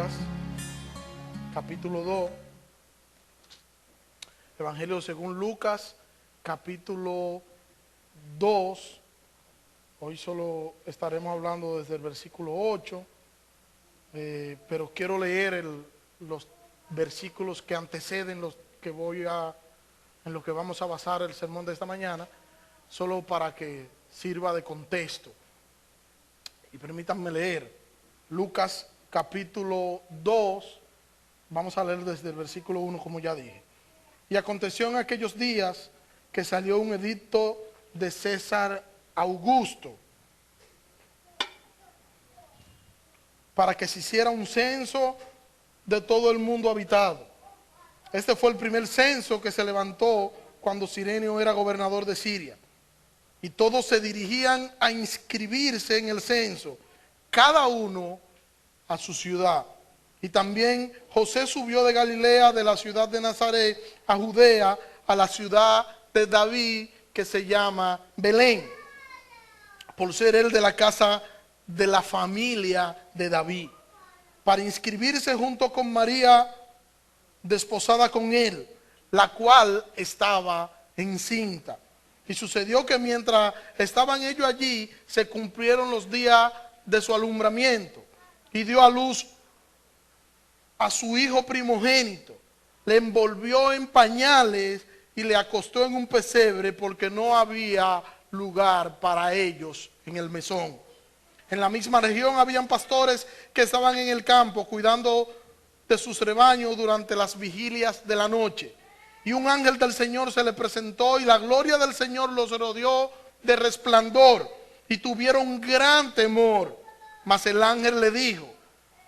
Lucas, capítulo 2. Evangelio según Lucas, capítulo 2. Hoy solo estaremos hablando desde el versículo 8, pero quiero leer los versículos que anteceden los que en los que vamos a basar el sermón de esta mañana, solo para que sirva de contexto. Y permítanme leer Lucas capítulo 2, vamos a leer desde el versículo 1 como ya dije. Y aconteció en aquellos días que salió un edicto de César Augusto para que se hiciera un censo de todo el mundo habitado. Este fue el primer censo que se levantó cuando Cirenio era gobernador de Siria. Y todos se dirigían a inscribirse en el censo, cada uno a su ciudad. Y también José subió de Galilea, de la ciudad de Nazaret, a Judea, a la ciudad de David, que se llama Belén, por ser él de la casa de la familia de David, para inscribirse junto con María, desposada con él, la cual estaba encinta. Y sucedió que mientras estaban ellos allí, se cumplieron los días de su alumbramiento, y dio a luz a su hijo primogénito. Le envolvió en pañales y le acostó en un pesebre, porque no había lugar para ellos en el mesón. En la misma región habían pastores que estaban en el campo cuidando de sus rebaños durante las vigilias de la noche. Y un ángel del Señor se le presentó, y la gloria del Señor los rodeó de resplandor, y tuvieron gran temor. Mas el ángel le dijo: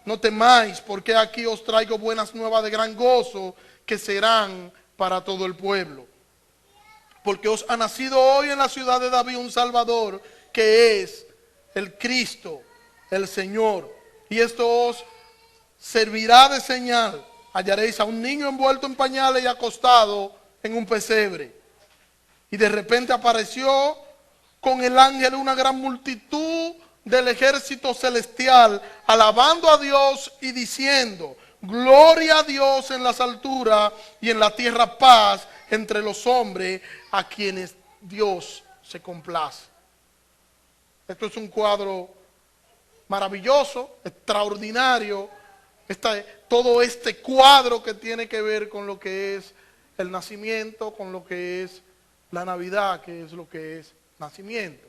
no temáis, porque aquí os traigo buenas nuevas de gran gozo, que serán para todo el pueblo. Porque os ha nacido hoy en la ciudad de David un Salvador, que es el Cristo, el Señor. Y esto os servirá de señal: hallaréis a un niño envuelto en pañales y acostado en un pesebre. Y de repente apareció con el ángel una gran multitud del ejército celestial, alabando a Dios y diciendo: gloria a Dios en las alturas, y en la tierra paz entre los hombres a quienes Dios se complace. Esto es un cuadro maravilloso, extraordinario. Todo este cuadro que tiene que ver con lo que es el nacimiento, con lo que es la Navidad, que es lo que es nacimiento.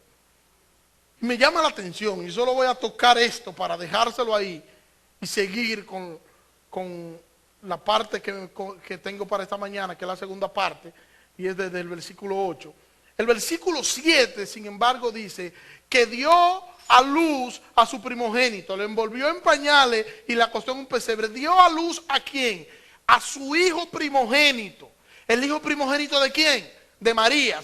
Me llama la atención, y solo voy a tocar esto para dejárselo ahí y seguir con la parte que tengo para esta mañana, que es la segunda parte, y es desde el versículo 8. El versículo 7, sin embargo, dice que dio a luz a su primogénito, le envolvió en pañales y le acostó en un pesebre. ¿Dio a luz a quién? A su hijo primogénito. ¿El hijo primogénito de quién? De María.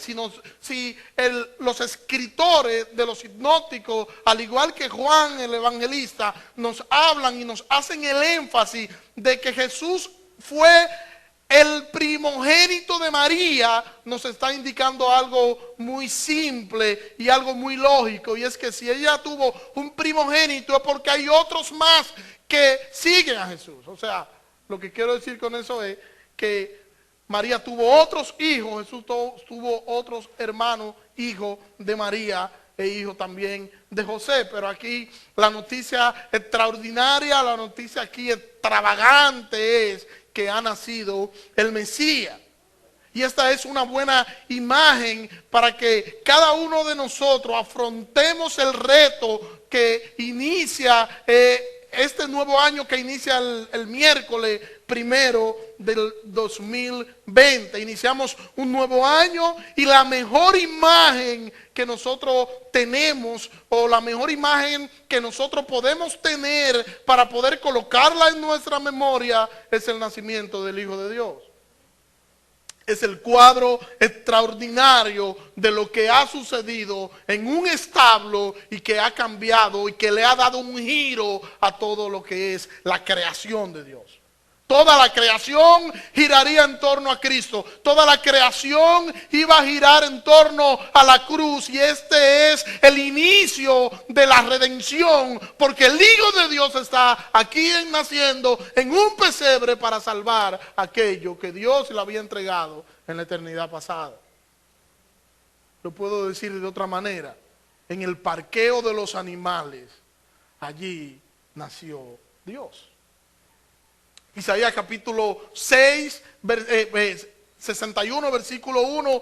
Los escritores de los sinópticos, al igual que Juan el evangelista, nos hablan y nos hacen el énfasis de que Jesús fue el primogénito de María, nos está indicando algo muy simple y algo muy lógico, y es que si ella tuvo un primogénito es porque hay otros más que siguen a Jesús. O sea, lo que quiero decir con eso es que María tuvo otros hijos, Jesús tuvo otros hermanos, hijos de María e hijos también de José. Pero aquí la noticia extraordinaria, la noticia aquí extravagante es que ha nacido el Mesías. Y esta es una buena imagen para que cada uno de nosotros afrontemos el reto que inicia este nuevo año, que inicia el miércoles 1 del 2020. Iniciamos un nuevo año, y la mejor imagen que nosotros tenemos, o la mejor imagen que nosotros podemos tener para poder colocarla en nuestra memoria, es el nacimiento del Hijo de Dios. Es el cuadro extraordinario de lo que ha sucedido en un establo y que ha cambiado y que le ha dado un giro a todo lo que es la creación de Dios. Toda la creación giraría en torno a Cristo. Toda la creación iba a girar en torno a la cruz. Y este es el inicio de la redención. Porque el Hijo de Dios está aquí naciendo en un pesebre para salvar aquello que Dios le había entregado en la eternidad pasada. Lo puedo decir de otra manera. En el parqueo de los animales, allí nació Dios. Isaías capítulo 6, 61, versículo 1,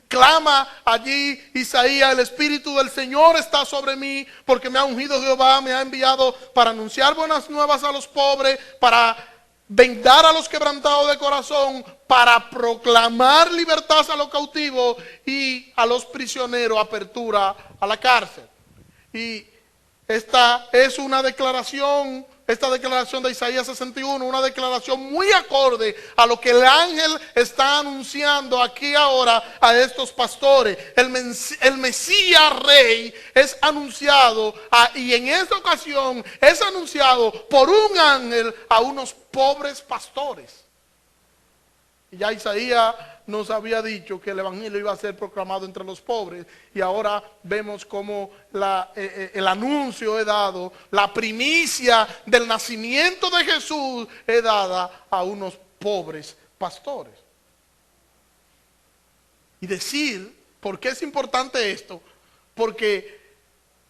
clama allí Isaías: el Espíritu del Señor está sobre mí, porque me ha ungido Jehová, me ha enviado para anunciar buenas nuevas a los pobres, para vendar a los quebrantados de corazón, para proclamar libertad a los cautivos y a los prisioneros apertura a la cárcel. Y esta es una declaración, esta declaración de Isaías 61, una declaración muy acorde a lo que el ángel está anunciando aquí ahora a estos pastores. El Mesías Rey es anunciado y en esta ocasión es anunciado por un ángel a unos pobres pastores. Y ya Isaías nos había dicho que el evangelio iba a ser proclamado entre los pobres, y ahora vemos cómo el anuncio es dado, la primicia del nacimiento de Jesús es dada a unos pobres pastores. Y decir, ¿por qué es importante esto? Porque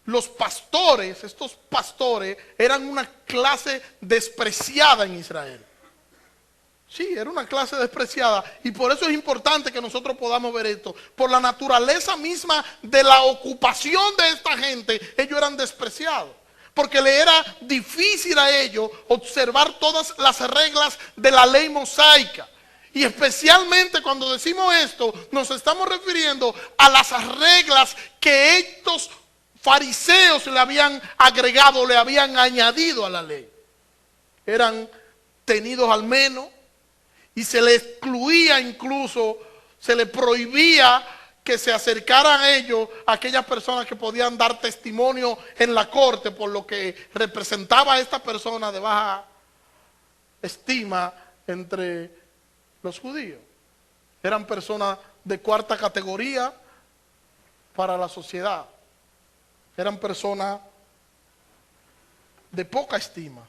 los pastores, estos pastores, eran una clase despreciada en Israel. Sí, era una clase despreciada, y por eso es importante que nosotros podamos ver esto. Por la naturaleza misma de la ocupación de esta gente, ellos eran despreciados, porque le era difícil a ellos observar todas las reglas de la ley mosaica. Y especialmente cuando decimos esto, nos estamos refiriendo a las reglas que estos fariseos le habían agregado, le habían añadido a la ley. Eran tenidos al menos, y se le excluía, incluso se le prohibía que se acercaran a ellos a aquellas personas que podían dar testimonio en la corte por lo que representaba a esta persona de baja estima entre los judíos. Eran personas de cuarta categoría para la sociedad. Eran personas de poca estima.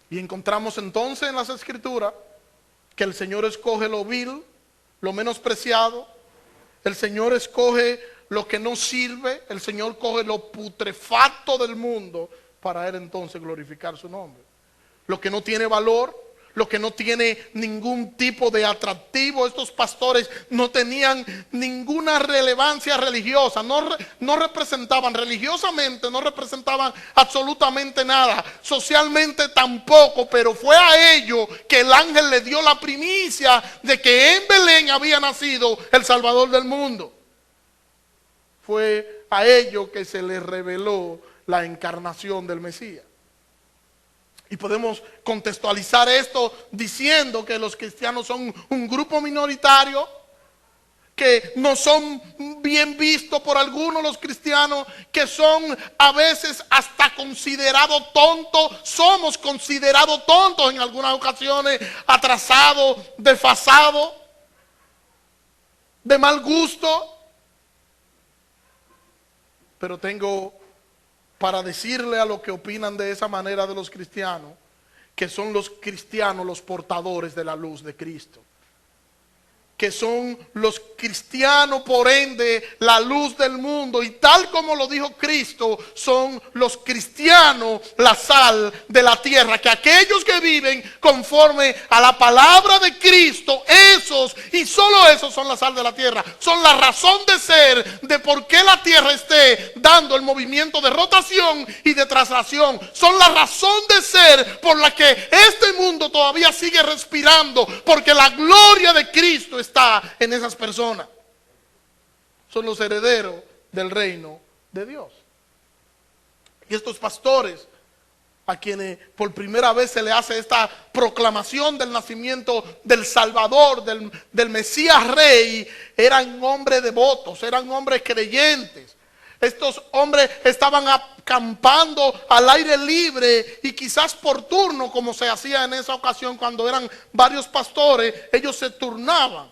Y encontramos entonces en las Escrituras que el Señor escoge lo vil, lo menospreciado. El Señor escoge lo que no sirve. El Señor coge lo putrefacto del mundo para Él entonces glorificar su nombre. Lo que no tiene valor, lo que no tiene ningún tipo de atractivo. Estos pastores no tenían ninguna relevancia religiosa, no representaban religiosamente, no representaban absolutamente nada, socialmente tampoco, pero fue a ellos que el ángel le dio la primicia de que en Belén había nacido el Salvador del mundo. Fue a ellos que se les reveló la encarnación del Mesías. Y podemos contextualizar esto diciendo que los cristianos son un grupo minoritario, que no son bien vistos por algunos los cristianos, que son a veces hasta considerados tontos. Somos considerados tontos en algunas ocasiones, atrasados, desfasados, de mal gusto. Pero tengo para decirle a los que opinan de esa manera de los cristianos, que son los cristianos los portadores de la luz de Cristo. Que son los cristianos, por ende, la luz del mundo. Y tal como lo dijo Cristo, son los cristianos la sal de la tierra. Que aquellos que viven conforme a la palabra de Cristo, esos y solo esos son la sal de la tierra. Son la razón de ser de por qué la tierra esté dando el movimiento de rotación y de traslación. Son la razón de ser por la que este mundo todavía sigue respirando, porque la gloria de Cristo está en esas personas. Son los herederos del reino de Dios. Y estos pastores, a quienes por primera vez se le hace esta proclamación del nacimiento del Salvador, del Mesías Rey, eran hombres devotos, eran hombres creyentes. Estos hombres estaban acampando al aire libre y quizás por turno, como se hacía en esa ocasión cuando eran varios pastores, ellos se turnaban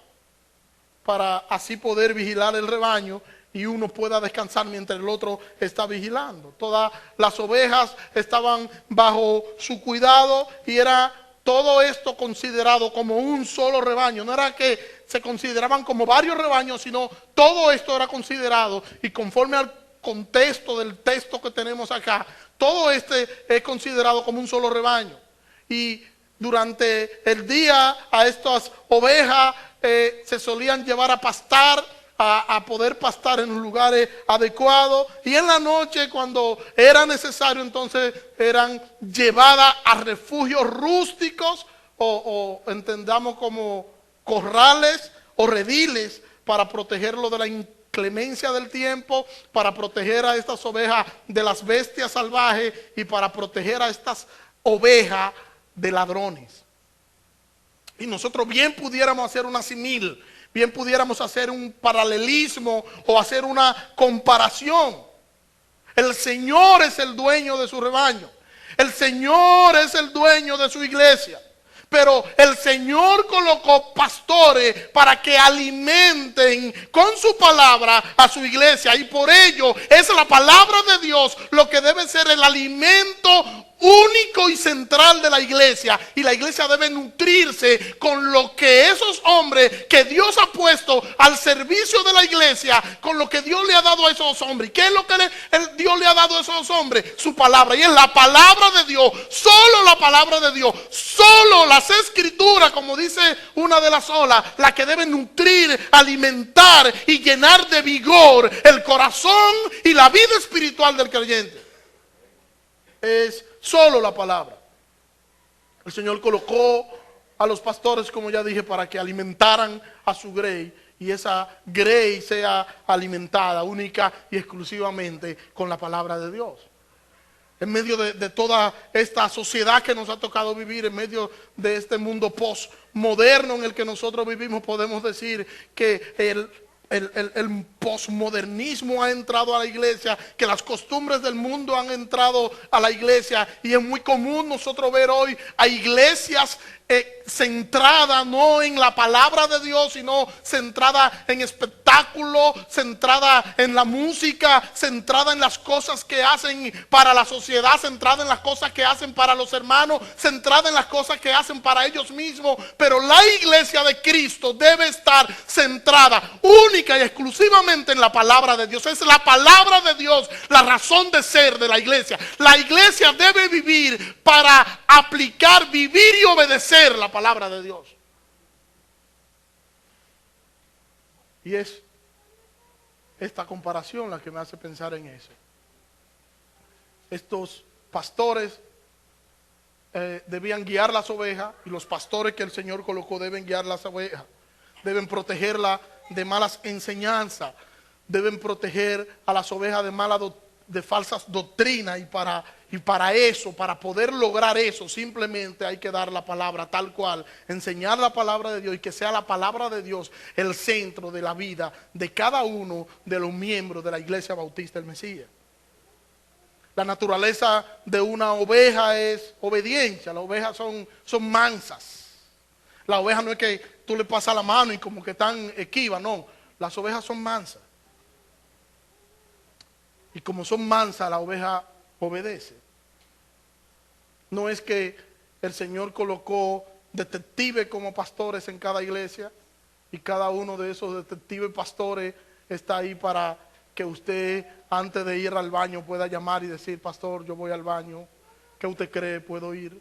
para así poder vigilar el rebaño y uno pueda descansar mientras el otro está vigilando. Todas las ovejas estaban bajo su cuidado y era todo esto considerado como un solo rebaño. No era que se consideraban como varios rebaños, sino todo esto era considerado, y conforme al contexto del texto que tenemos acá, todo este es considerado como un solo rebaño. Y durante el día a estas ovejas se solían llevar a pastar, a poder pastar en lugares adecuados, y en la noche, cuando era necesario, entonces eran llevadas a refugios rústicos o entendamos como corrales o rediles, para protegerlo de la inclemencia del tiempo, para proteger a estas ovejas de las bestias salvajes y para proteger a estas ovejas de ladrones. Y nosotros bien pudiéramos hacer una símil, bien pudiéramos hacer un paralelismo o hacer una comparación. El Señor es el dueño de su rebaño. El Señor es el dueño de su iglesia. Pero el Señor colocó pastores para que alimenten con su palabra a su iglesia. Y por ello es la palabra de Dios lo que debe ser el alimento único y central de la iglesia, y la iglesia debe nutrirse con lo que esos hombres que Dios ha puesto al servicio de la iglesia, con lo que Dios le ha dado a esos hombres. ¿Qué es lo que Dios le ha dado a esos hombres? Su palabra, y es la palabra de Dios, solo la palabra de Dios, solo las escrituras, como dice una de las olas, la que debe nutrir, alimentar y llenar de vigor el corazón y la vida espiritual del creyente. Es solo la palabra. El Señor colocó a los pastores, como ya dije, para que alimentaran a su grey, y esa grey sea alimentada única y exclusivamente con la palabra de Dios. En medio de toda esta sociedad que nos ha tocado vivir, en medio de este mundo postmoderno en el que nosotros vivimos, podemos decir que el posmodernismo ha entrado a la iglesia, que las costumbres del mundo han entrado a la iglesia, y es muy común nosotros ver hoy a iglesias centrada no en la palabra de Dios, sino centrada en espectáculo, centrada en la música, centrada en las cosas que hacen para la sociedad, centrada en las cosas que hacen para los hermanos, centrada en las cosas que hacen para ellos mismos. Pero la iglesia de Cristo debe estar centrada única y exclusivamente en la palabra de Dios. Es la palabra de Dios la razón de ser de la iglesia. La iglesia debe vivir para aplicar, vivir y obedecer la palabra de Dios. Y es esta comparación la que me hace pensar en eso. Estos pastores debían guiar las ovejas, y los pastores que el Señor colocó deben guiar las ovejas, deben protegerla de malas enseñanzas, deben proteger a las ovejas de falsas doctrinas, y para eso, para poder lograr eso, simplemente hay que dar la palabra tal cual, enseñar la palabra de Dios, y que sea la palabra de Dios el centro de la vida de cada uno de los miembros de la Iglesia Bautista del Mesías. La naturaleza de una oveja es obediencia. Las ovejas son mansas. La oveja no es que tú le pasas la mano y como que están esquivas, no. Las ovejas son mansas. Y como son mansas, la oveja obedece. No es que el Señor colocó detectives como pastores en cada iglesia, y cada uno de esos detectives pastores está ahí para que usted, antes de ir al baño, pueda llamar y decir: pastor, yo voy al baño, ¿qué usted cree? ¿Puedo ir?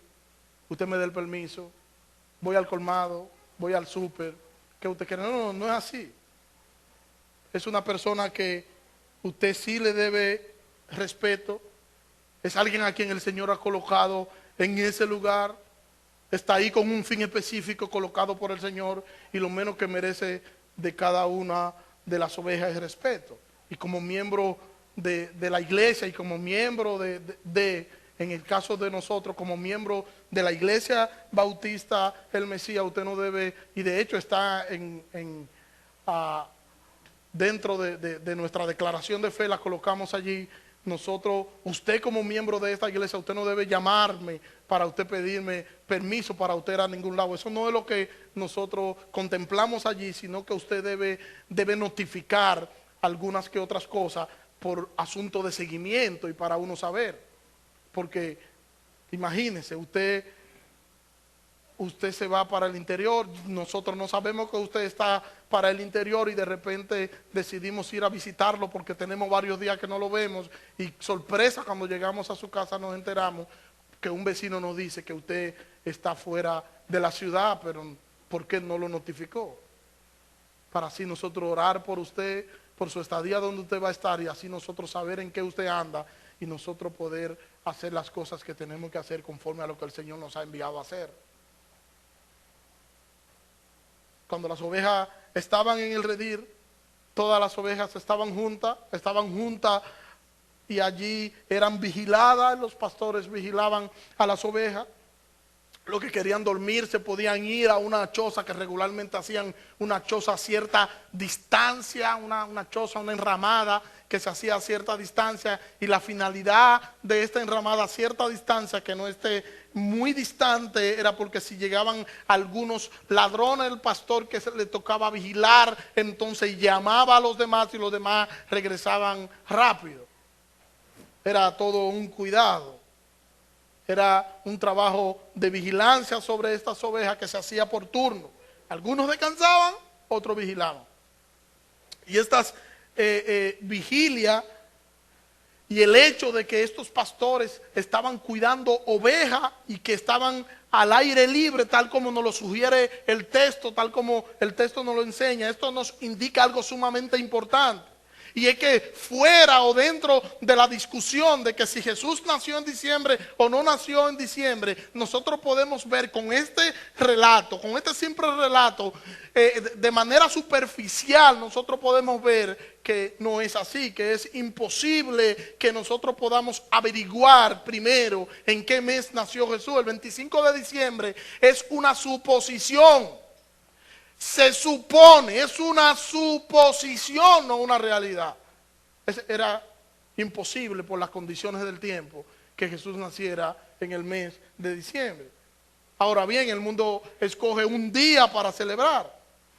Usted me dé el permiso. Voy al colmado, voy al súper, ¿qué usted cree? No es así. Es una persona que usted sí le debe respeto. Es alguien a quien el Señor ha colocado en ese lugar. Está ahí con un fin específico colocado por el Señor, y lo menos que merece de cada una de las ovejas es respeto. Y como miembro de la iglesia, y como miembro en el caso de nosotros, como miembro de la Iglesia Bautista el Mesías, usted no debe, y de hecho está dentro de nuestra declaración de fe, la colocamos allí. Nosotros, usted como miembro de esta iglesia, usted no debe llamarme para usted pedirme permiso para usted ir a ningún lado. Eso no es lo que nosotros contemplamos allí, sino que usted debe notificar algunas que otras cosas por asunto de seguimiento y para uno saber. Porque imagínese, usted se va para el interior, nosotros no sabemos que usted está para el interior y de repente decidimos ir a visitarlo porque tenemos varios días que no lo vemos y sorpresa cuando llegamos a su casa nos enteramos que un vecino nos dice que usted está fuera de la ciudad, pero ¿por qué no lo notificó? Para así nosotros orar por usted, por su estadía donde usted va a estar y así nosotros saber en qué usted anda y nosotros poder hacer las cosas que tenemos que hacer conforme a lo que el Señor nos ha enviado a hacer. Cuando las ovejas estaban en el redil, todas las ovejas estaban juntas y allí eran vigiladas, los pastores vigilaban a las ovejas. Los que querían dormir se podían ir a una choza que regularmente hacían una choza a cierta distancia, una choza, una enramada que se hacía a cierta distancia y la finalidad de esta enramada a cierta distancia, que no esté muy distante, era porque si llegaban algunos ladrones, el pastor que le tocaba vigilar, entonces llamaba a los demás y los demás regresaban rápido. Era todo un cuidado. Era un trabajo de vigilancia sobre estas ovejas que se hacía por turno. Algunos descansaban, otros vigilaban. Y estas vigilias y el hecho de que estos pastores estaban cuidando ovejas y que estaban al aire libre, tal como nos lo sugiere el texto, tal como el texto nos lo enseña, esto nos indica algo sumamente importante. Y es que fuera o dentro de la discusión de que si Jesús nació en diciembre o no nació en diciembre, nosotros podemos ver con este relato, con este simple relato, de manera superficial, nosotros podemos ver que no es así, que es imposible que nosotros podamos averiguar primero en qué mes nació Jesús. El 25 de diciembre es una suposición. Se supone, es una suposición, no una realidad. Era imposible por las condiciones del tiempo que Jesús naciera en el mes de diciembre. Ahora bien, el mundo escoge un día para celebrar.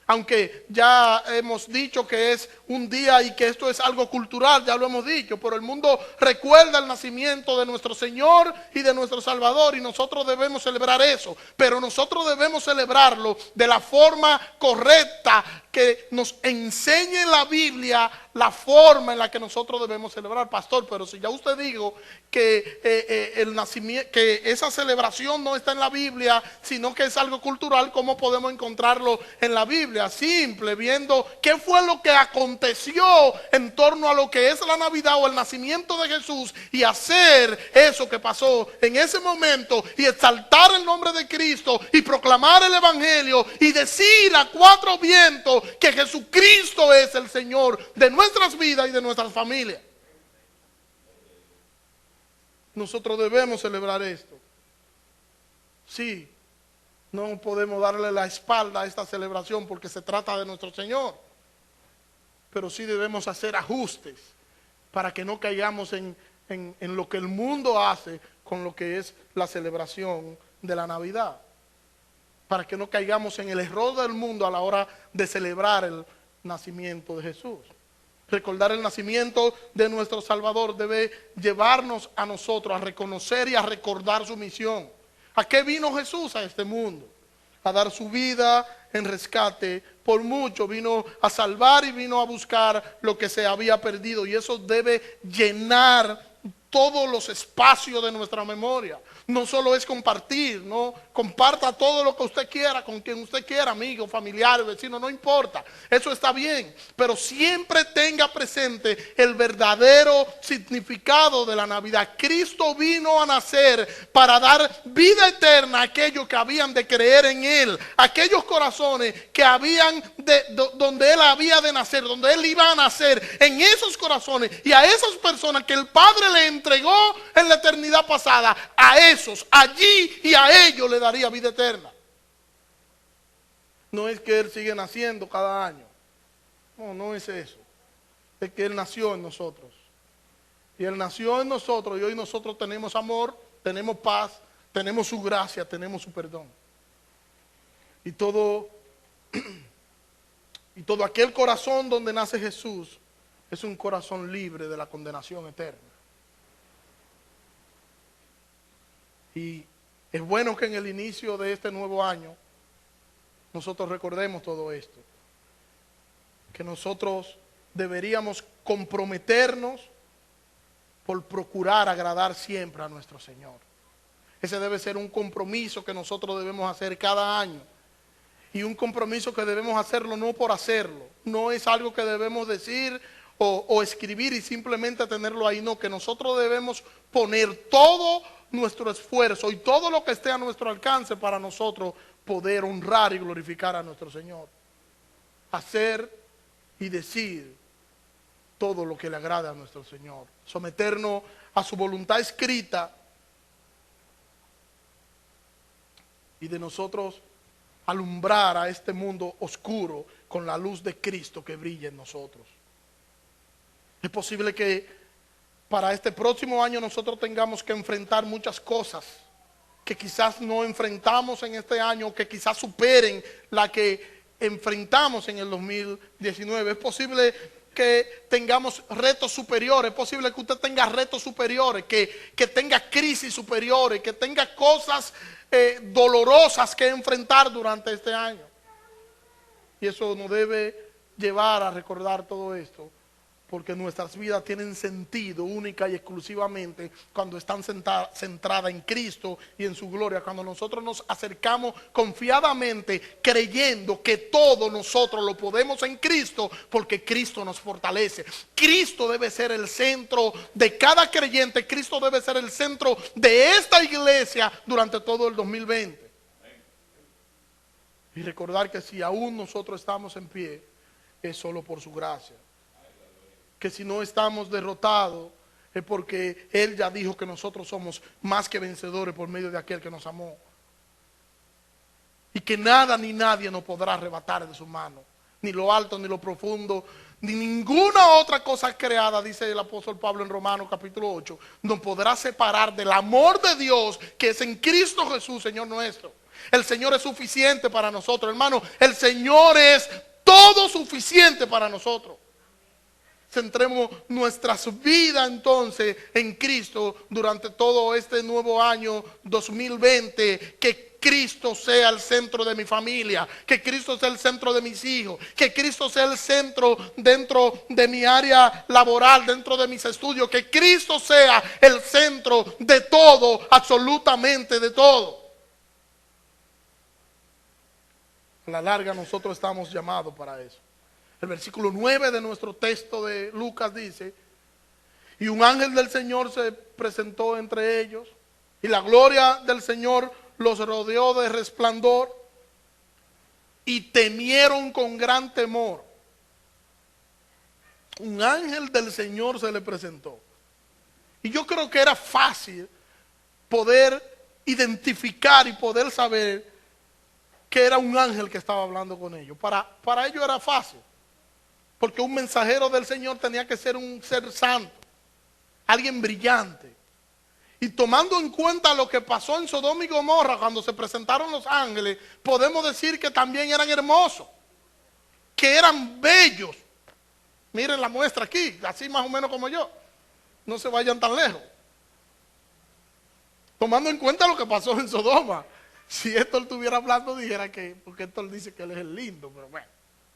Aunque ya hemos dicho que es un día y que esto es algo cultural, ya lo hemos dicho, pero el mundo recuerda el nacimiento de nuestro Señor y de nuestro Salvador y nosotros debemos celebrar eso, pero nosotros debemos celebrarlo de la forma correcta que nos enseñe la Biblia la forma en la que nosotros debemos celebrar, pastor. Pero si ya usted dijo que el nacimiento, que esa celebración no está en la Biblia, sino que es algo cultural, ¿cómo podemos encontrarlo en la Biblia? Simple, viendo qué fue lo que aconteció en torno a lo que es la Navidad o el nacimiento de Jesús y hacer eso que pasó en ese momento y exaltar el nombre de Cristo y proclamar el Evangelio y decir a cuatro vientos que Jesucristo es el Señor de nuestras vidas y de nuestras familias. Nosotros debemos celebrar esto. Sí, no podemos darle la espalda a esta celebración porque se trata de nuestro Señor, pero sí debemos hacer ajustes para que no caigamos en lo que el mundo hace con lo que es la celebración de la Navidad, para que no caigamos en el error del mundo a la hora de celebrar el nacimiento de Jesús. Recordar el nacimiento de nuestro Salvador debe llevarnos a nosotros a reconocer y a recordar su misión. ¿A qué vino Jesús a este mundo? A dar su vida en rescate por mucho. Vino a salvar y vino a buscar lo que se había perdido. Y eso debe llenar todos los espacios de nuestra memoria. No solo es compartir, no comparta todo lo que usted quiera con quien usted quiera, amigo, familiar, vecino, no importa, eso está bien, pero siempre tenga presente el verdadero significado de la Navidad. Cristo vino a nacer para dar vida eterna a aquellos que habían de creer en Él, aquellos corazones que habían donde Él había de nacer, donde Él iba a nacer, en esos corazones y a esas personas que el Padre le entregó en la eternidad pasada, a esos, allí y a ellos le daría vida eterna. No es que Él sigue naciendo cada año. No, no es eso. de que Él nació en nosotros. Y Él nació en nosotros y hoy nosotros tenemos amor, tenemos paz, tenemos su gracia, tenemos su perdón. Y todo aquel corazón donde nace Jesús es un corazón libre de la condenación eterna. Y es bueno que en el inicio de este nuevo año nosotros recordemos todo esto. Que nosotros deberíamos comprometernos por procurar agradar siempre a nuestro Señor. Ese debe ser un compromiso que nosotros debemos hacer cada año. Y un compromiso que debemos hacerlo no por hacerlo. No es algo que debemos decir o escribir y simplemente tenerlo ahí. No, que nosotros debemos poner todo nuestro esfuerzo y todo lo que esté a nuestro alcance para nosotros poder honrar y glorificar a nuestro Señor. Hacer y decir todo lo que le agrada a nuestro Señor. Someternos a su voluntad escrita y de nosotros alumbrar a este mundo oscuro con la luz de Cristo que brilla en nosotros. Es posible que para este próximo año nosotros tengamos que enfrentar muchas cosas que quizás no enfrentamos en este año, que quizás superen la que enfrentamos en el 2019. Es posible que tengamos retos superiores, es posible que usted tenga retos superiores, que tenga crisis superiores, que tenga cosas dolorosas que enfrentar durante este año. Y eso nos debe llevar a recordar todo esto, porque nuestras vidas tienen sentido única y exclusivamente cuando están centradas en Cristo y en su gloria. Cuando nosotros nos acercamos confiadamente, creyendo que todo nosotros lo podemos en Cristo, porque Cristo nos fortalece. Cristo debe ser el centro de cada creyente. Cristo debe ser el centro de esta iglesia durante todo el 2020. Y recordar que si aún nosotros estamos en pie, es solo por su gracia. Que si no estamos derrotados es porque Él ya dijo que nosotros somos más que vencedores por medio de aquel que nos amó. Y que nada ni nadie nos podrá arrebatar de su mano. Ni lo alto, ni lo profundo, ni ninguna otra cosa creada, dice el apóstol Pablo en Romanos capítulo 8, nos podrá separar del amor de Dios que es en Cristo Jesús, Señor nuestro. El Señor es suficiente para nosotros, hermano. El Señor es todo suficiente para nosotros. Centremos nuestras vidas entonces en Cristo durante todo este nuevo año 2020. Que Cristo sea el centro de mi familia, que Cristo sea el centro de mis hijos, que Cristo sea el centro dentro de mi área laboral, dentro de mis estudios, que Cristo sea el centro de todo, absolutamente de todo. A la larga nosotros estamos llamados para eso. El versículo 9 de nuestro texto de Lucas dice: y un ángel del Señor se presentó entre ellos, y la gloria del Señor los rodeó de resplandor, y temieron con gran temor. Un ángel del Señor se le presentó. Y yo creo que era fácil poder identificar y poder saber que era un ángel que estaba hablando con ellos. Para ellos era fácil. Porque un mensajero del Señor tenía que ser un ser santo, alguien brillante. Y tomando en cuenta lo que pasó en Sodoma y Gomorra cuando se presentaron los ángeles, podemos decir que también eran hermosos, que eran bellos. Miren la muestra aquí, así más o menos como yo. No se vayan tan lejos. Tomando en cuenta lo que pasó en Sodoma. Si Héctor estuviera hablando, dijera que, porque Héctor dice que él es el lindo, pero bueno,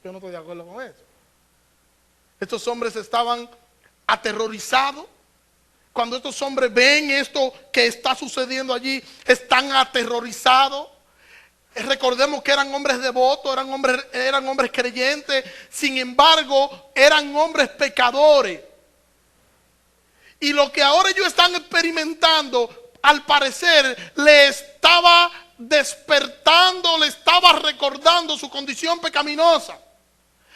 yo no estoy de acuerdo con eso. Estos hombres estaban aterrorizados. Cuando estos hombres ven esto que está sucediendo allí, están aterrorizados. Recordemos que eran hombres devotos, eran hombres creyentes. Sin embargo, eran hombres pecadores. Y lo que ahora ellos están experimentando, al parecer, le estaba despertando, le estaba recordando su condición pecaminosa.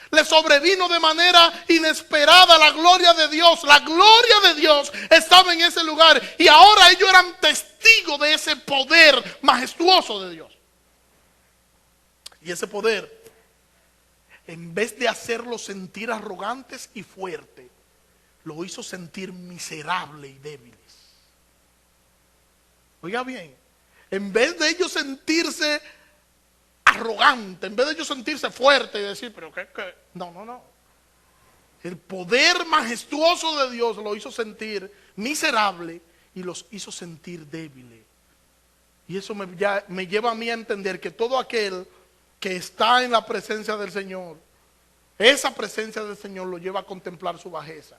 Le sobrevino de manera inesperada la gloria de Dios. La gloria de Dios estaba en ese lugar. Y ahora ellos eran testigos de ese poder majestuoso de Dios. Y ese poder en vez de hacerlos sentir arrogantes y fuertes, lo hizo sentir miserable y débiles. Oiga bien, en vez de ellos sentirse arrogantes, en vez de ellos sentirse fuertes y decir, pero qué. No. El poder majestuoso de Dios lo hizo sentir miserable y los hizo sentir débiles. Y eso me lleva a mí a entender que todo aquel que está en la presencia del Señor, esa presencia del Señor lo lleva a contemplar su bajeza.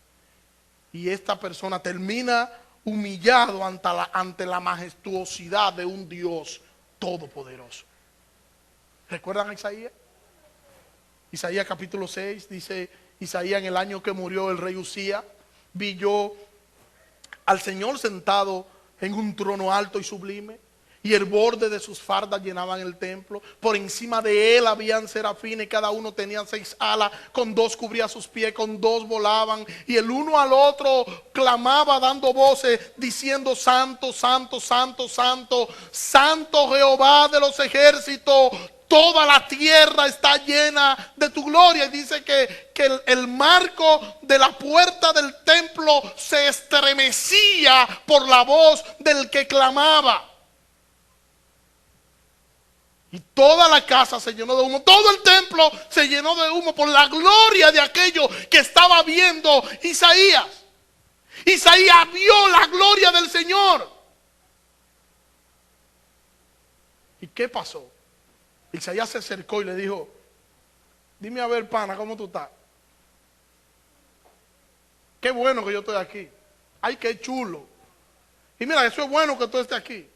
Y esta persona termina humillado ante la majestuosidad de un Dios todopoderoso. ¿Recuerdan a Isaías? Isaías capítulo 6, dice Isaías: en el año que murió el rey Usías, vi yo al Señor sentado en un trono alto y sublime, y el borde de sus fardas llenaban el templo. Por encima de él habían serafines, cada uno tenía 6 alas, con 2 cubría sus pies, con 2 volaban, y el uno al otro clamaba dando voces, diciendo: Santo, santo, santo, santo, santo Jehová de los ejércitos, toda la tierra está llena de tu gloria. Y dice que el marco de la puerta del templo se estremecía por la voz del que clamaba. Y toda la casa se llenó de humo, todo el templo se llenó de humo por la gloria de aquello que estaba viendo Isaías. Isaías vio la gloria del Señor. ¿Y qué pasó? Isaías se acercó y le dijo: dime a ver, pana, ¿cómo tú estás? Qué bueno que yo estoy aquí. Ay, qué chulo. Y mira, eso es bueno que tú estés aquí.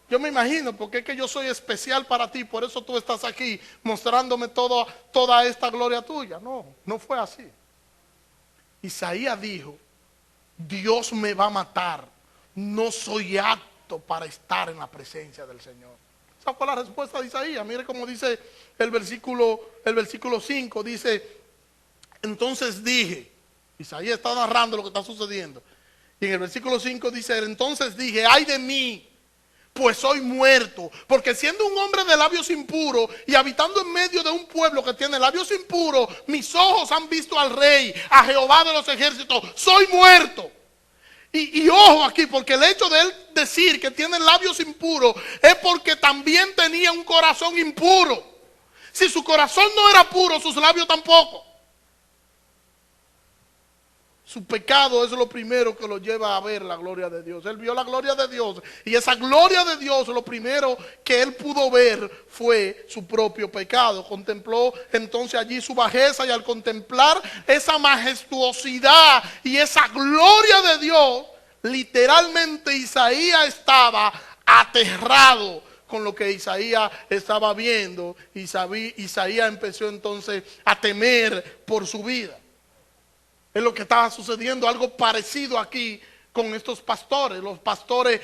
Yo me imagino, porque es que yo soy especial para ti, por eso tú estás aquí mostrándome toda esta gloria tuya. No fue así. Isaías dijo: Dios me va a matar, no soy apto para estar en la presencia del Señor. Esa fue la respuesta de Isaías. Mire cómo dice el versículo 5, dice: entonces dije, Isaías está narrando lo que está sucediendo, y en el versículo 5 dice: entonces dije, ay de mí, pues soy muerto, porque siendo un hombre de labios impuros y habitando en medio de un pueblo que tiene labios impuros, mis ojos han visto al Rey, a Jehová de los ejércitos. Soy muerto. Y ojo aquí, porque el hecho de él decir que tiene labios impuros es porque también tenía un corazón impuro. Si su corazón no era puro, sus labios tampoco. Su pecado es lo primero que lo lleva a ver la gloria de Dios. Él vio la gloria de Dios, y esa gloria de Dios, lo primero que él pudo ver fue su propio pecado. Contempló entonces allí su bajeza, y al contemplar esa majestuosidad y esa gloria de Dios, literalmente Isaías estaba aterrado con lo que Isaías estaba viendo. Isaías empezó entonces a temer por su vida. Es lo que estaba sucediendo, algo parecido aquí con estos pastores. Los pastores,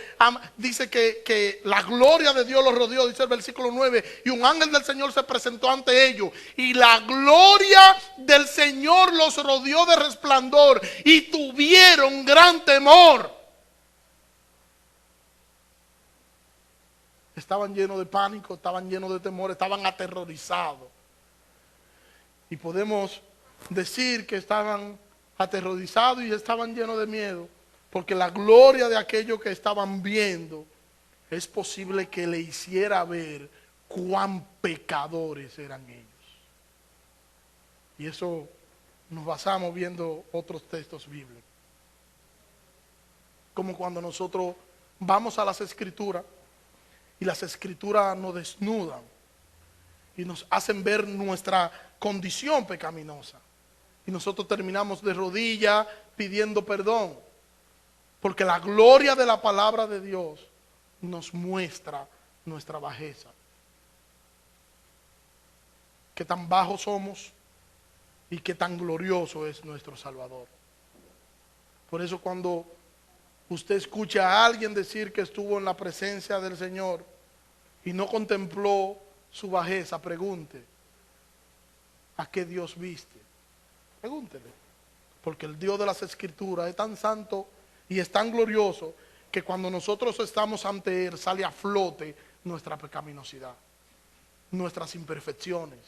dice que la gloria de Dios los rodeó, dice el versículo 9, y un ángel del Señor se presentó ante ellos, y la gloria del Señor los rodeó de resplandor, y tuvieron gran temor. Estaban llenos de pánico, estaban llenos de temor, estaban aterrorizados. Y podemos decir que estaban aterrorizados y estaban llenos de miedo, porque la gloria de aquello que estaban viendo es posible que le hiciera ver cuán pecadores eran ellos. Y eso nos basamos viendo otros textos bíblicos. Como cuando nosotros vamos a las Escrituras y las Escrituras nos desnudan y nos hacen ver nuestra condición pecaminosa. Y nosotros terminamos de rodillas pidiendo perdón, porque la gloria de la palabra de Dios nos muestra nuestra bajeza. Qué tan bajos somos y qué tan glorioso es nuestro Salvador. Por eso cuando usted escucha a alguien decir que estuvo en la presencia del Señor y no contempló su bajeza, pregunte: ¿a qué Dios viste? Pregúntele, porque el Dios de las Escrituras es tan santo y es tan glorioso que cuando nosotros estamos ante Él sale a flote nuestra pecaminosidad, nuestras imperfecciones.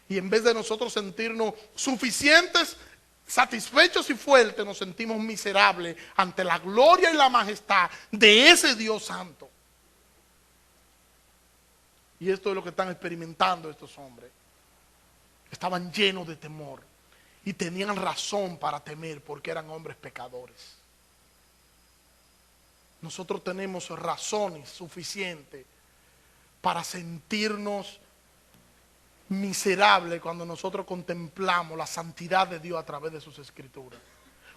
Y en vez de nosotros sentirnos suficientes, satisfechos y fuertes, nos sentimos miserables ante la gloria y la majestad de ese Dios santo. Y esto es lo que están experimentando estos hombres. Estaban llenos de temor y tenían razón para temer porque eran hombres pecadores. Nosotros tenemos razones suficientes para sentirnos miserables cuando nosotros contemplamos la santidad de Dios a través de sus escrituras.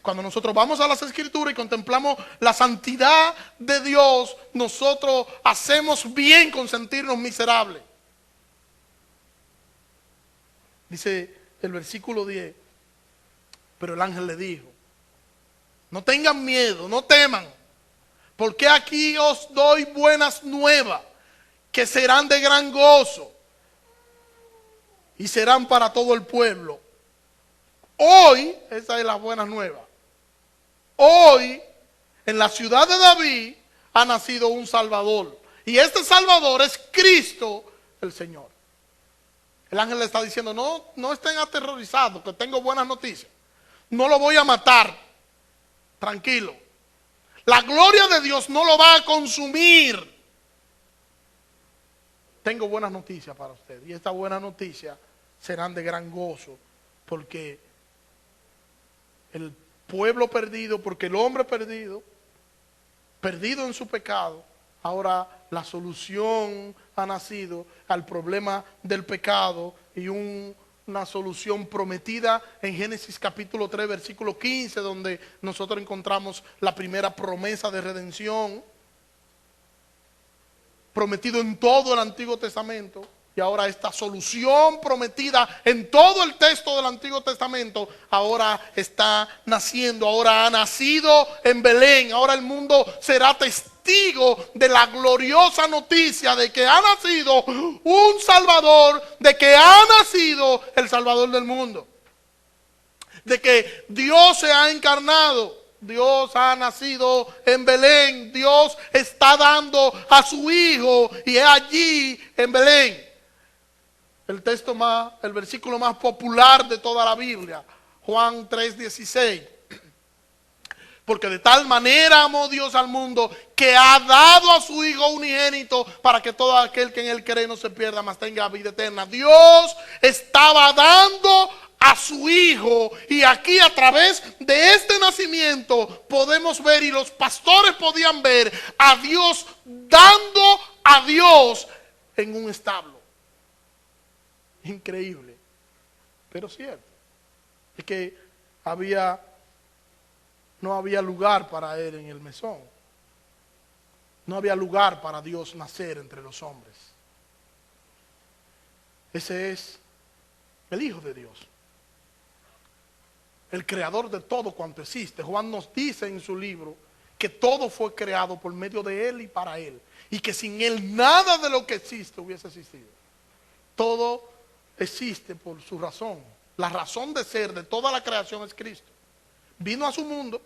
Cuando nosotros vamos a las escrituras y contemplamos la santidad de Dios, nosotros hacemos bien con sentirnos miserables. Dice el versículo 10, pero el ángel le dijo, no tengan miedo, no teman, porque aquí os doy buenas nuevas, que serán de gran gozo, y serán para todo el pueblo. Hoy, esa es la buena nueva, hoy en la ciudad de David ha nacido un Salvador, y este Salvador es Cristo el Señor. El ángel le está diciendo, no estén aterrorizados, que tengo buenas noticias. No lo voy a matar, tranquilo. La gloria de Dios no lo va a consumir. Tengo buenas noticias para usted, y estas buenas noticias serán de gran gozo, porque el pueblo perdido, porque el hombre perdido en su pecado, ahora la solución ha nacido al problema del pecado, y una solución prometida en Génesis capítulo 3 versículo 15, donde nosotros encontramos la primera promesa de redención, prometido en todo el Antiguo Testamento. Y ahora esta solución prometida en todo el texto del Antiguo Testamento ahora está naciendo, ahora ha nacido en Belén. Ahora el mundo será testigo de la gloriosa noticia de que ha nacido un Salvador, de que ha nacido el Salvador del mundo, de que Dios se ha encarnado. Dios ha nacido en Belén. Dios está dando a su Hijo, y es allí en Belén. El versículo más popular de toda la Biblia, Juan 3:16. Porque de tal manera amó Dios al mundo, que ha dado a su Hijo unigénito, para que todo aquel que en él cree no se pierda, mas tenga vida eterna. Dios estaba dando a su Hijo, y aquí a través de este nacimiento podemos ver, y los pastores podían ver, a Dios dando a Dios en un establo. Increíble, pero cierto. Es que no había lugar para él en el mesón. No había lugar para Dios nacer entre los hombres. Ese es el Hijo de Dios, el creador de todo cuanto existe. Juan nos dice en su libro que todo fue creado por medio de él y para él, y que sin él nada de lo que existe hubiese existido. Todo existe por su razón. La razón de ser de toda la creación es Cristo. Vino a su mundo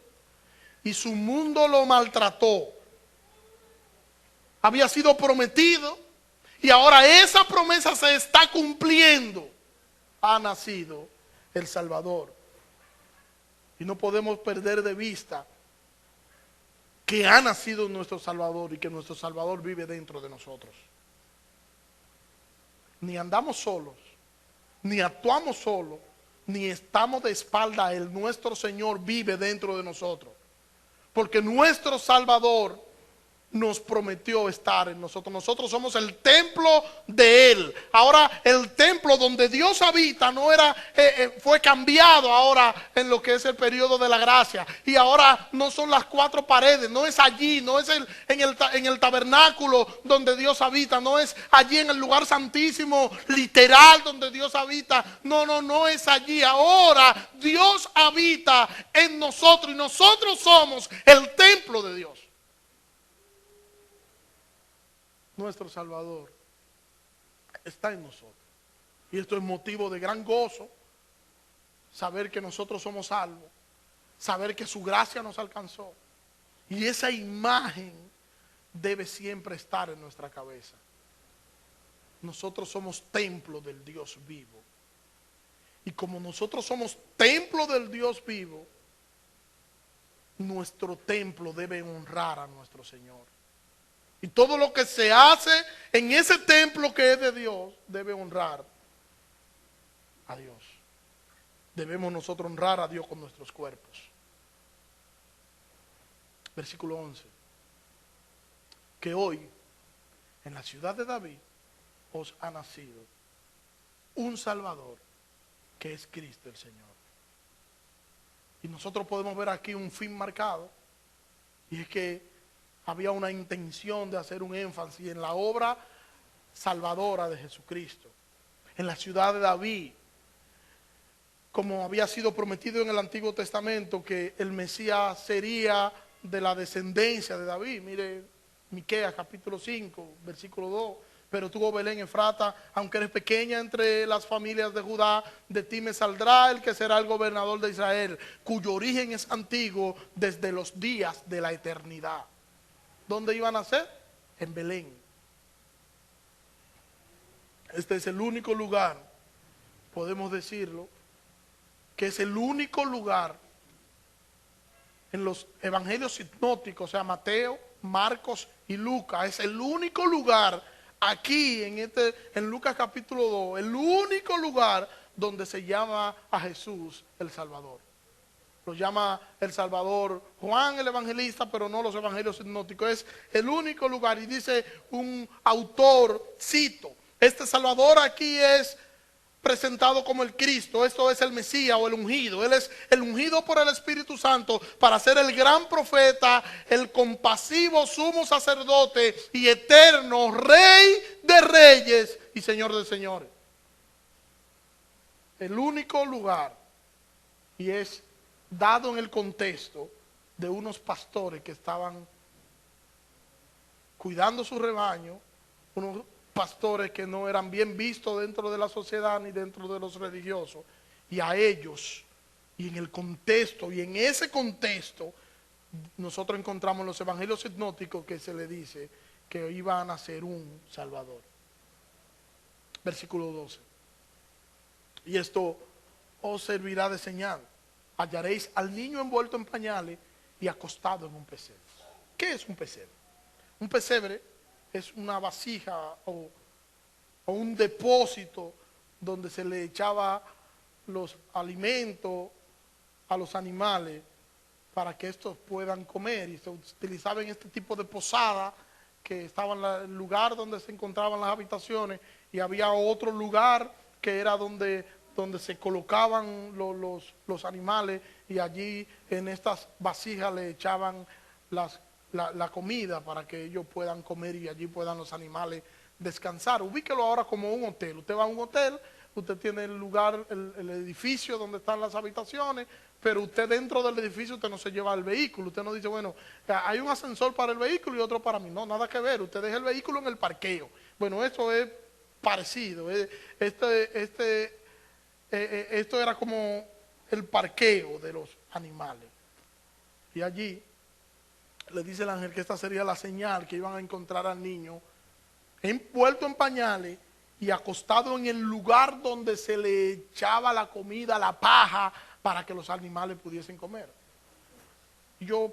y su mundo lo maltrató. Había sido prometido y ahora esa promesa se está cumpliendo. Ha nacido el Salvador. Y no podemos perder de vista que ha nacido nuestro Salvador y que nuestro Salvador vive dentro de nosotros. Ni andamos solos, ni actuamos solos, ni estamos de espalda a él. Nuestro Señor vive dentro de nosotros, porque nuestro Salvador nos prometió estar en nosotros. Nosotros somos el templo de él. Ahora el templo donde Dios habita fue cambiado ahora en lo que es el periodo de la gracia, y ahora no son las cuatro paredes, no es allí, no es en el tabernáculo donde Dios habita, no es allí en el lugar santísimo literal donde Dios habita. No es allí. Ahora Dios habita en nosotros, y nosotros somos el templo de Dios. Nuestro Salvador está en nosotros, y esto es motivo de gran gozo, saber que nosotros somos salvos, saber que su gracia nos alcanzó, y esa imagen debe siempre estar en nuestra cabeza. Nosotros somos templo del Dios vivo, Y como nosotros somos templo del Dios vivo, nuestro templo debe honrar a nuestro Señor. Y todo lo que se hace en ese templo que es de Dios debe honrar a Dios. Debemos nosotros honrar a Dios con nuestros cuerpos. Versículo 11. Que hoy, en la ciudad de David, os ha nacido un Salvador, que es Cristo el Señor. Y nosotros podemos ver aquí un fin marcado, y es que había una intención de hacer un énfasis en la obra salvadora de Jesucristo, en la ciudad de David, como había sido prometido en el Antiguo Testamento, que el Mesías sería de la descendencia de David. Mire, Miqueas capítulo 5, versículo 2. Pero tú, oh Belén Efrata, aunque eres pequeña entre las familias de Judá, de ti me saldrá el que será el gobernador de Israel, cuyo origen es antiguo desde los días de la eternidad. ¿Dónde iban a ser? En Belén. Este es el único lugar, podemos decirlo, que es el único lugar en los evangelios sinópticos, o sea, Mateo, Marcos y Lucas, es el único lugar aquí en Lucas capítulo 2, el único lugar donde se llama a Jesús el Salvador. Lo llama el Salvador Juan el evangelista, pero no los evangelios sinópticos. Es el único lugar. Y dice un autor, cito, este Salvador aquí es presentado como el Cristo, esto es el Mesías o el ungido. Él es el ungido por el Espíritu Santo para ser el gran profeta, el compasivo sumo sacerdote y eterno Rey de reyes y Señor de señores. El único lugar, y es dado en el contexto de unos pastores que estaban cuidando su rebaño, unos pastores que no eran bien vistos dentro de la sociedad ni dentro de los religiosos, y a ellos, y en el contexto, y en ese contexto, nosotros encontramos en los evangelios sinópticos que se le dice que iba a nacer un Salvador. Versículo 12. Y esto os servirá de señal. Hallaréis al niño envuelto en pañales y acostado en un pesebre. ¿Qué es un pesebre? Un pesebre es una vasija o un depósito donde se le echaba los alimentos a los animales para que estos puedan comer, y se utilizaba en este tipo de posada que estaba en el lugar donde se encontraban las habitaciones, y había otro lugar que era donde se colocaban los animales, y allí en estas vasijas le echaban la comida para que ellos puedan comer y allí puedan los animales descansar. Ubíquelo ahora como un hotel. Usted va a un hotel, usted tiene el lugar, el edificio donde están las habitaciones, pero usted dentro del edificio usted no se lleva el vehículo. Usted no dice, bueno, hay un ascensor para el vehículo y otro para mí. No, nada que ver. Usted deja el vehículo en el parqueo. Bueno, esto es parecido. Esto era como el parqueo de los animales. Y allí le dice el ángel que esta sería la señal que iban a encontrar al niño envuelto en pañales y acostado en el lugar donde se le echaba la comida, la paja, para que los animales pudiesen comer. Y yo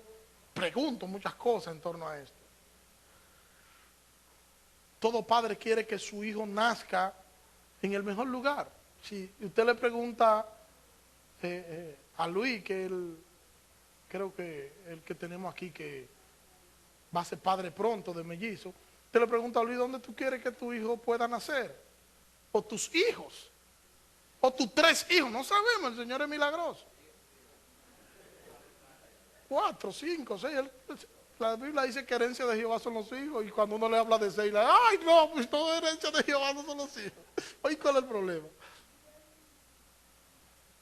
pregunto muchas cosas en torno a esto. Todo padre quiere que su hijo nazca en el mejor lugar. Si usted le pregunta a Luis, que creo que el que tenemos aquí, que va a ser padre pronto de mellizo, usted le pregunta a Luis, ¿dónde tú quieres que tu hijo pueda nacer? O tus hijos, o tus 3 hijos, no sabemos, el Señor es milagroso. 4, 5, 6, la Biblia dice que herencia de Jehová son los hijos, y cuando uno le habla de 6, ay no, pues toda herencia de Jehová no son los hijos. Oye, ¿cuál es el problema?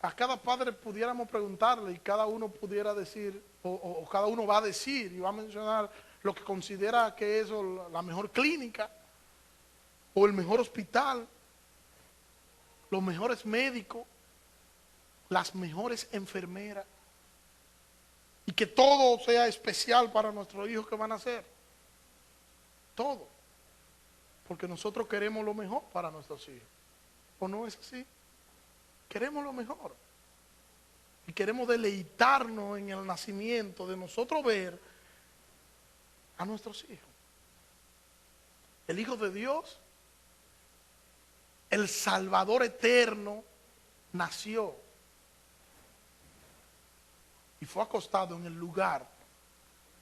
A cada padre pudiéramos preguntarle y cada uno pudiera decir, o cada uno va a decir y va a mencionar lo que considera que es la mejor clínica o el mejor hospital, los mejores médicos, las mejores enfermeras, y que todo sea especial para nuestros hijos que van a nacer. Todo. Porque nosotros queremos lo mejor para nuestros hijos. ¿O no es así? queremos lo mejor. Y queremos deleitarnos en el nacimiento de nosotros ver a nuestros hijos. El Hijo de Dios, el Salvador eterno, nació y fue acostado en el lugar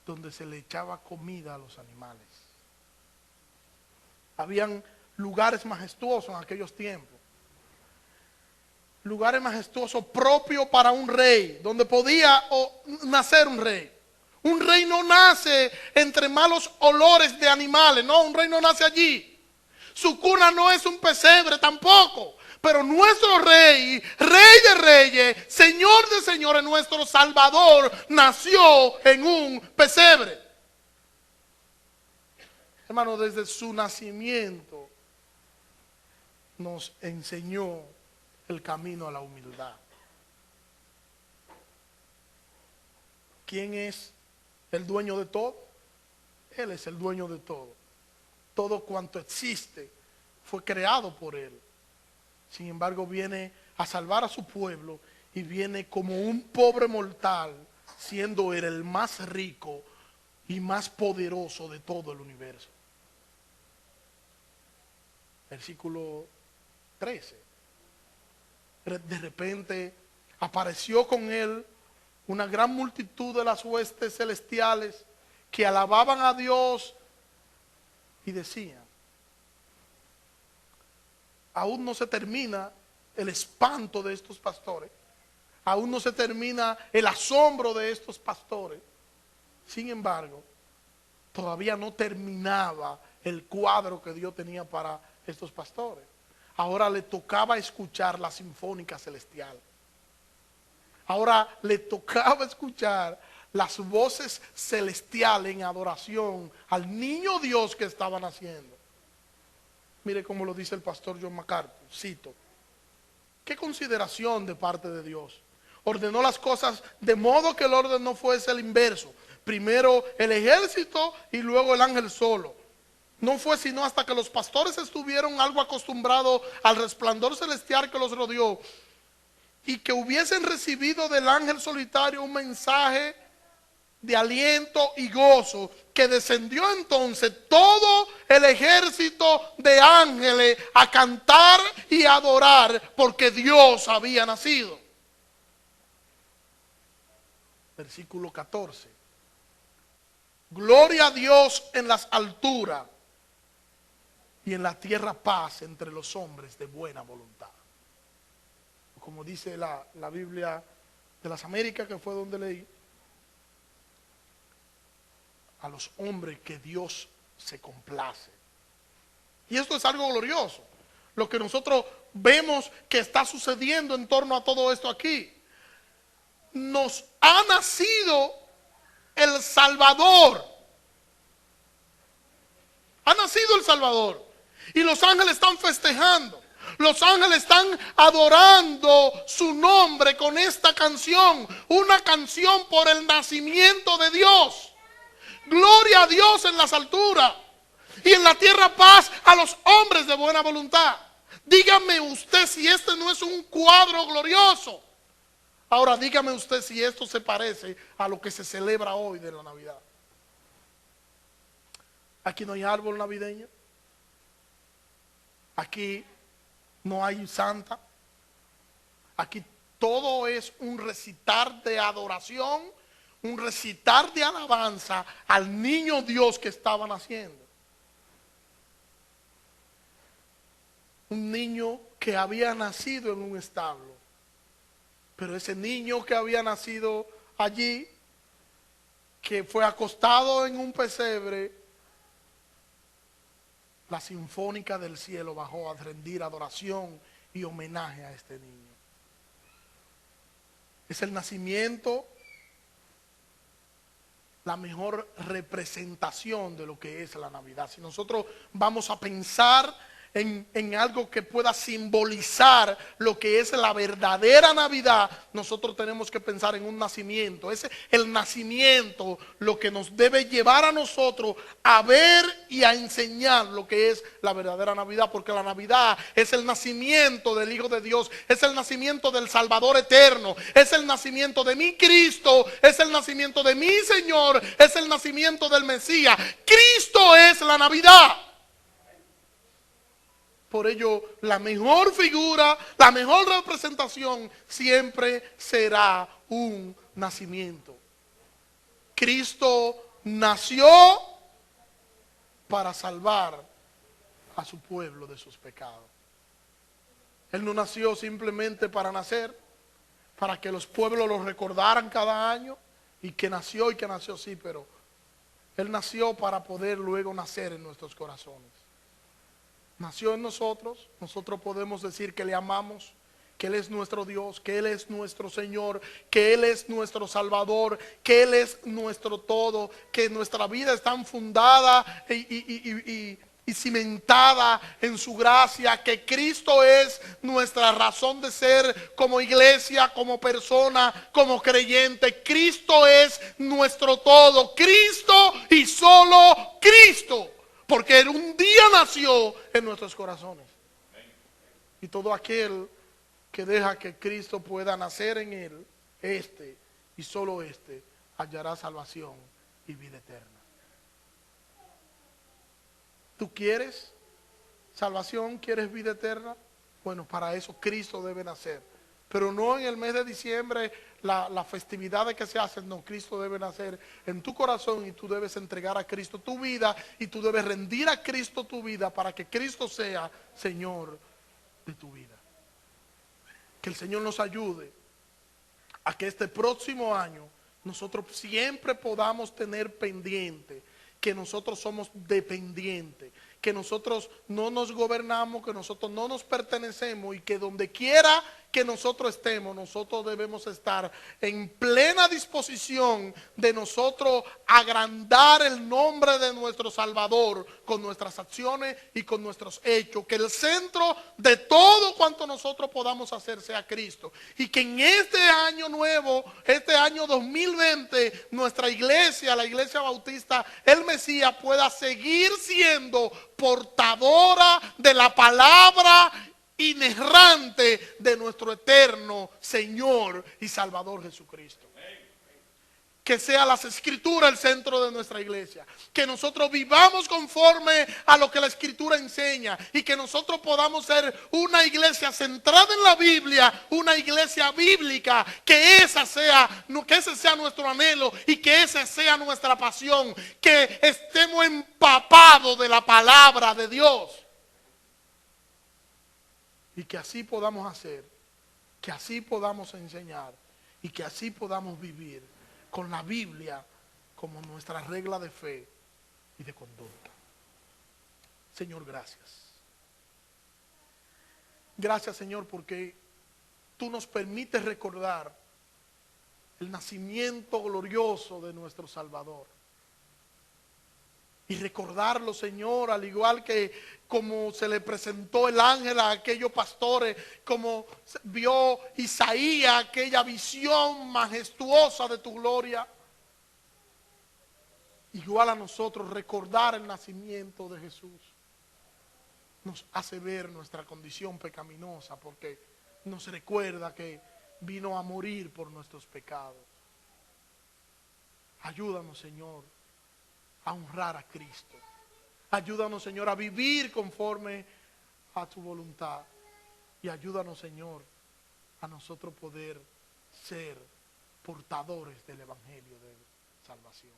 donde se le echaba comida a los animales. Habían lugares majestuosos en aquellos tiempos. Lugares majestuosos propios para un rey, donde podía nacer un rey. Un rey no nace entre malos olores de animales, no, un rey no nace allí. Su cuna no es un pesebre tampoco, pero nuestro rey, rey de reyes, señor de señores, nuestro Salvador, nació en un pesebre. Hermano, desde su nacimiento nos enseñó el camino a la humildad. ¿Quién es el dueño de todo? Él es el dueño de todo. Todo cuanto existe fue creado por Él. Sin embargo, viene a salvar a su pueblo y viene como un pobre mortal, siendo Él el más rico y más poderoso de todo el universo. Versículo 13. De repente apareció con él una gran multitud de las huestes celestiales que alababan a Dios y decían: aún no se termina el espanto de estos pastores, aún no se termina el asombro de estos pastores. Sin embargo, todavía no terminaba el cuadro que Dios tenía para estos pastores. Ahora le tocaba escuchar la sinfónica celestial. Ahora le tocaba escuchar las voces celestiales en adoración al niño Dios que estaban haciendo. Mire cómo lo dice el pastor John MacArthur, cito: qué consideración de parte de Dios. Ordenó las cosas de modo que el orden no fuese el inverso. Primero el ejército y luego el ángel solo. No fue sino hasta que los pastores estuvieron algo acostumbrados al resplandor celestial que los rodeó y que hubiesen recibido del ángel solitario un mensaje de aliento y gozo, que descendió entonces todo el ejército de ángeles a cantar y adorar porque Dios había nacido. Versículo 14. Gloria a Dios en las alturas y en la tierra paz entre los hombres de buena voluntad. Como dice la Biblia de las Américas, que fue donde leí, a los hombres que Dios se complace. Y esto es algo glorioso. Lo que nosotros vemos que está sucediendo en torno a todo esto aquí. Nos ha nacido el Salvador. Ha nacido el Salvador. Y los ángeles están festejando. Los ángeles están adorando su nombre con esta canción. Una canción por el nacimiento de Dios. Gloria a Dios en las alturas. Y en la tierra paz a los hombres de buena voluntad. Dígame usted si este no es un cuadro glorioso. Ahora dígame usted si esto se parece a lo que se celebra hoy de la Navidad. Aquí no hay árbol navideño. Aquí no hay santa. Aquí todo es un recitar de adoración, un recitar de alabanza al niño Dios que estaba naciendo. Un niño que había nacido en un establo. Pero ese niño que había nacido allí, que fue acostado en un pesebre, la sinfónica del cielo bajó a rendir adoración y homenaje a este niño. Es el nacimiento, la mejor representación de lo que es la Navidad. Si nosotros vamos a pensar en algo que pueda simbolizar lo que es la verdadera Navidad, nosotros tenemos que pensar en un nacimiento. Es el nacimiento lo que nos debe llevar a nosotros a ver y a enseñar lo que es la verdadera Navidad, porque la Navidad es el nacimiento del Hijo de Dios, es el nacimiento del Salvador eterno, es el nacimiento de mi Cristo, es el nacimiento de mi Señor, es el nacimiento del Mesías. Cristo es la Navidad. Por ello, la mejor figura, la mejor representación siempre será un nacimiento. Cristo nació para salvar a su pueblo de sus pecados. Él no nació simplemente para nacer, para que los pueblos lo recordaran cada año, y que nació sí, pero Él nació para poder luego nacer en nuestros corazones. Nació en nosotros, nosotros podemos decir que le amamos, que Él es nuestro Dios, que Él es nuestro Señor, que Él es nuestro Salvador, que Él es nuestro todo, que nuestra vida está fundada y cimentada en su gracia, que Cristo es nuestra razón de ser como iglesia, como persona, como creyente. Cristo es nuestro todo, Cristo y solo Cristo. Porque un día nació en nuestros corazones. Y todo aquel que deja que Cristo pueda nacer en él, y solo hallará salvación y vida eterna. ¿Tú quieres salvación? ¿Quieres vida eterna? Bueno, para eso Cristo debe nacer. Pero no en el mes de diciembre, las festividades que se hacen. No, Cristo debe nacer en tu corazón y tú debes entregar a Cristo tu vida y tú debes rendir a Cristo tu vida para que Cristo sea Señor de tu vida. Que el Señor nos ayude a que este próximo año nosotros siempre podamos tener pendiente que nosotros somos dependientes, que nosotros no nos gobernamos, que nosotros no nos pertenecemos, y que donde quiera que nosotros estemos, nosotros debemos estar en plena disposición de nosotros agrandar el nombre de nuestro Salvador con nuestras acciones y con nuestros hechos. Que el centro de todo cuanto nosotros podamos hacer sea Cristo, y que en este año nuevo, este año 2020, nuestra iglesia, la Iglesia Bautista El Mesías, pueda seguir siendo portadora de la palabra inerrante de nuestro eterno Señor y Salvador Jesucristo. Que sea las Escrituras el centro de nuestra iglesia, que nosotros vivamos conforme a lo que la Escritura enseña, y que nosotros podamos ser una iglesia centrada en la Biblia, una iglesia bíblica, que ese sea nuestro anhelo y que esa sea nuestra pasión, que estemos empapados de la palabra de Dios. Y que así podamos hacer, que así podamos enseñar y que así podamos vivir con la Biblia como nuestra regla de fe y de conducta. Señor, gracias. Gracias, Señor, porque tú nos permites recordar el nacimiento glorioso de nuestro Salvador. Y recordarlo, Señor, al igual que como se le presentó el ángel a aquellos pastores, como vio Isaías aquella visión majestuosa de tu gloria. Igual a nosotros recordar el nacimiento de Jesús nos hace ver nuestra condición pecaminosa, porque nos recuerda que vino a morir por nuestros pecados. Ayúdanos, Señor, a honrar a Cristo. Ayúdanos, Señor, a vivir conforme a tu voluntad. Y ayúdanos, Señor, a nosotros poder ser portadores del Evangelio de salvación.